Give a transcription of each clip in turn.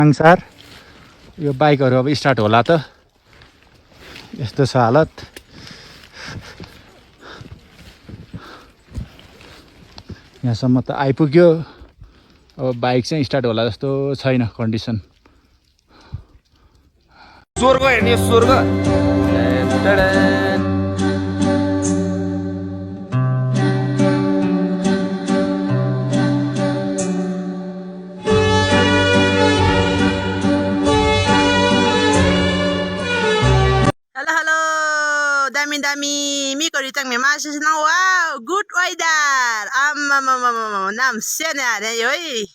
अनुसार यो बाइकहरू अब स्टार्ट होला त यस्तो छ हालत यहाँसम्म त आइपुग्यो अब बाइक चाहिँ स्टार्ट होला जस्तो छैन कन्डिसन स्वर्ग हेर्ने स्वर्ग Dami mi ko ritang may masis na wow good weather nam sen ya de yoi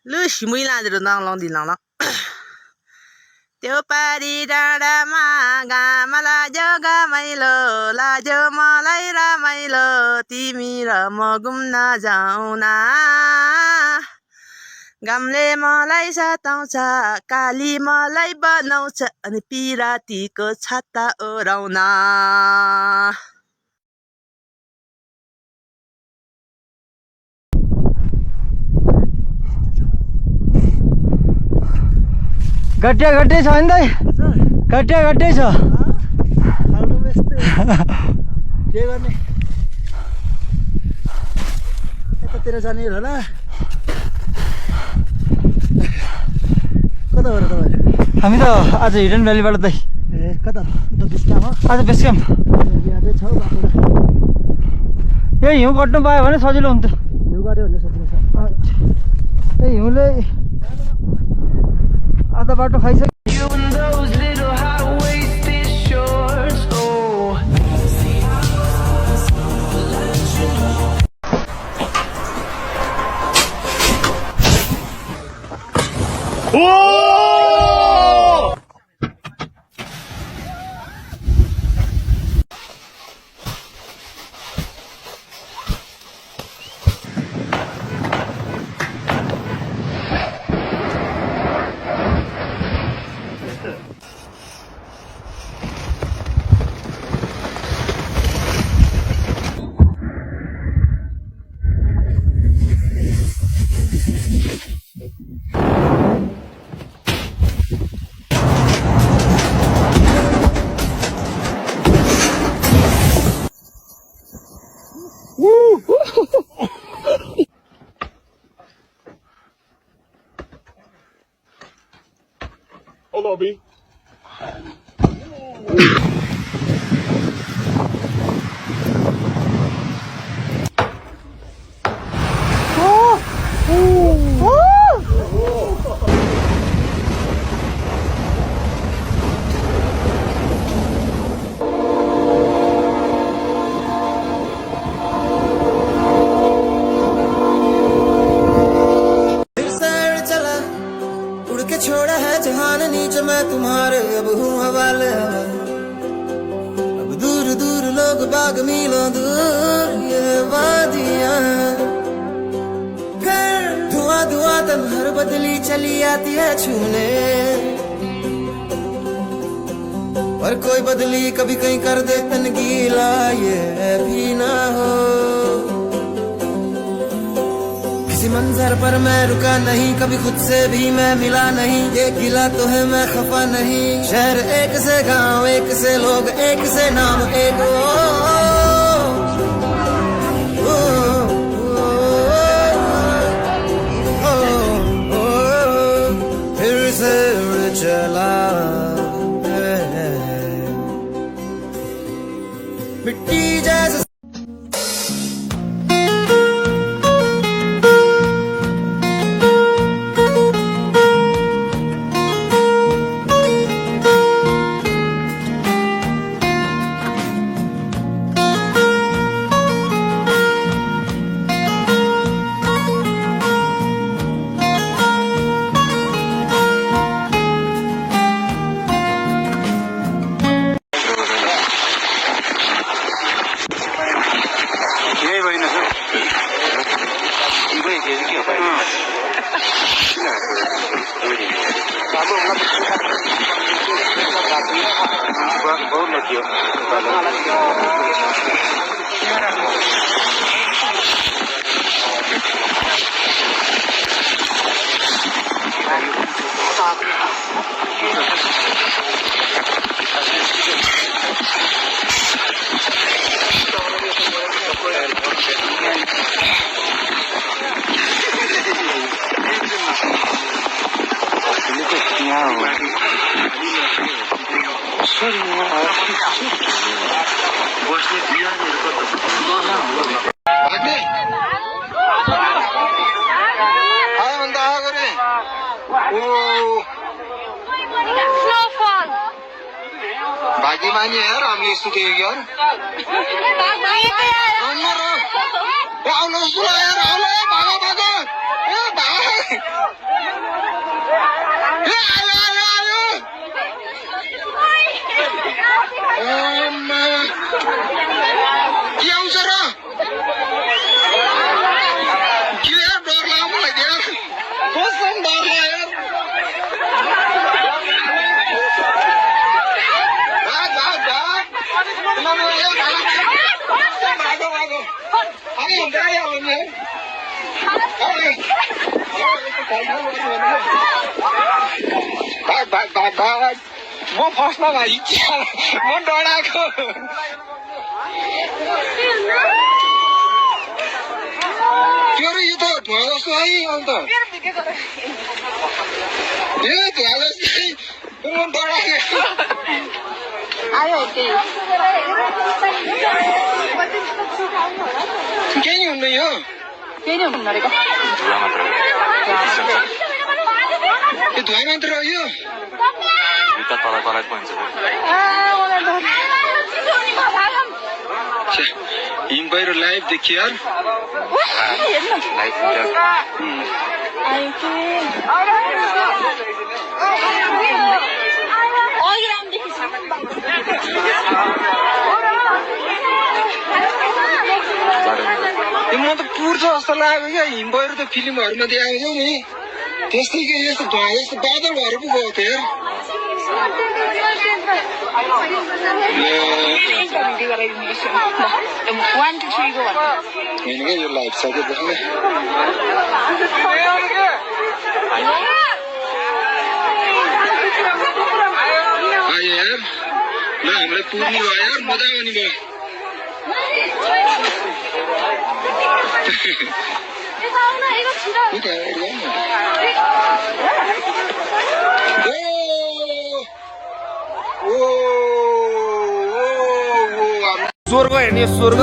lu shi mui la de nang long di lang lang teo pari da da ma ga ma la jo ga mai lo la jo ma lai ra mai lo timi ra mo gum na jao na gamle मलाई सताउँछ काली मलाई बनाउँछ अनि पिरातीको छाता ओराउन गट्टे गट्टे छ नि दाइ गट्टे गट्टे छ के गर्ने यतातिर जाने होला कता हो र तपाईहरु हामी त आज हिडन भ्यालीबाट दाइ ए कता त बेसक्याम्प हो आज बेसक्याम्प यादै छ बाटो यो हिउँ कट्नु पायो भने सजिलो हुन्थ्यो हिउँ गऱ्यो भने सजिलो छ ए हिउँले आधा बाटो खाइसक्यो Hello, B. छोड़ा है जहान नीच मैं तुम्हारे अब हूँ हवाले अब दूर दूर लोग बाग मीलों दूर ये वादियाँ फिर धुआं धुआं तब हर बदली चली आती है छूने और कोई बदली कभी कहीं कर दे तन गीला ये भी ना हो किसी मंजर पर मैं रुका नहीं कभी खुद से भी मैं मिला नहीं ये गिला तो है मैं खफा नहीं शहर एक से गांव एक से लोग एक से नाम एक फिर से उड़ चला मिट्टी जैसे भाग्यमानी यार हामीले यस्तो देखेको यार आउनुहोस् न यार आउनु भागो भागो ए भाग ए आयो आयो आयो के आउँछ र के यार डर लाग्यो मलाई यार कसम डर लाग्यो यार म फर्स्टमा भाइ म डराएको त्यो यो त धुवा जस्तो है अन्त ए धुवा जस्तै म डराएको केही नि हुन्न यो यो धुवा मात्र हो यो हिम पहिरो लाइभ देखियो यार म त पुर्छ जस्तो लाग्यो क्या हिम पहिरो त फिल्महरूमा देखाउँछ नि त्यस्तै के यस्तो धुवा जस्तो बादल भएर पो गएको थियो होइन क्या यो लाइभ छ क्या त्यसमा आयो यार ल हामीलाई पुग्नु भयो यार मजा आउने भयो स्वर्ग हेर्ने स्वर्ग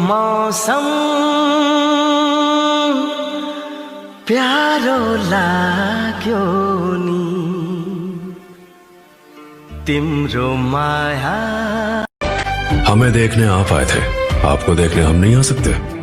मौसम प्यारो लाग्यो नि तिम्रो माया हमें देखने आप आए थे आपको देखने हम नहीं आ सकते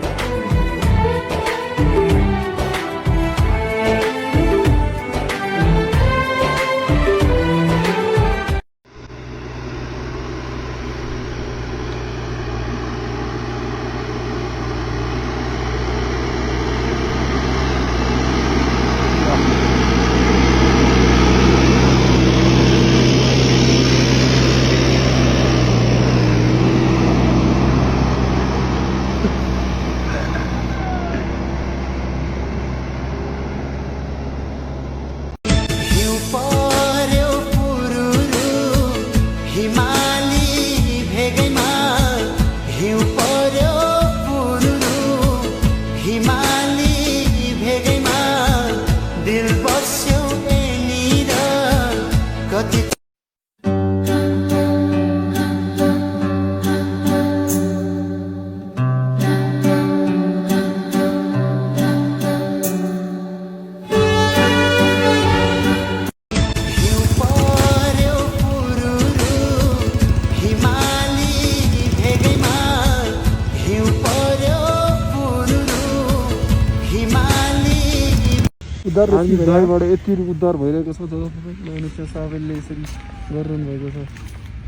उद्धारबाट यति उद्धार भइरहेको छ मनुष्य सबैले यसरी गरिरहनु भएको छ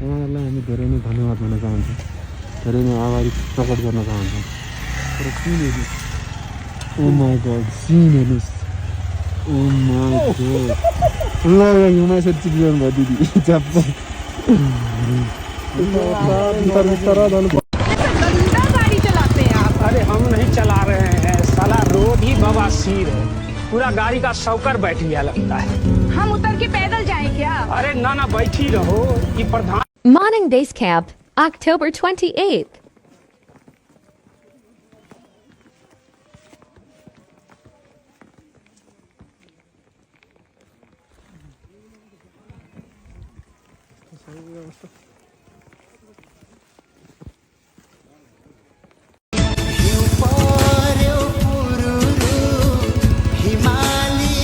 उहाँहरूलाई हामी धेरै नै धन्यवाद भन्न चाहन्छौँ धेरै नै आभारी प्रकट गर्न चाहन्छौँ तर किन Oh my god, सीन हेर्नुहोस्. Oh my god. ल हिउँमा यसरी चिप्लिनु भयो दिदी. च्याप्प. गाड़ी चलाते हैं आप? अरे हम नहीं चला रहे हैं, साला रोड ही बवासीर है, पूरा गाड़ी का शौकर बैठ गया लगता है. हम उतर के पैदल जाएं क्या? अरे ना बैठी रहो, ये प्रधान. Morning Base Camp, October 28th. हिमाली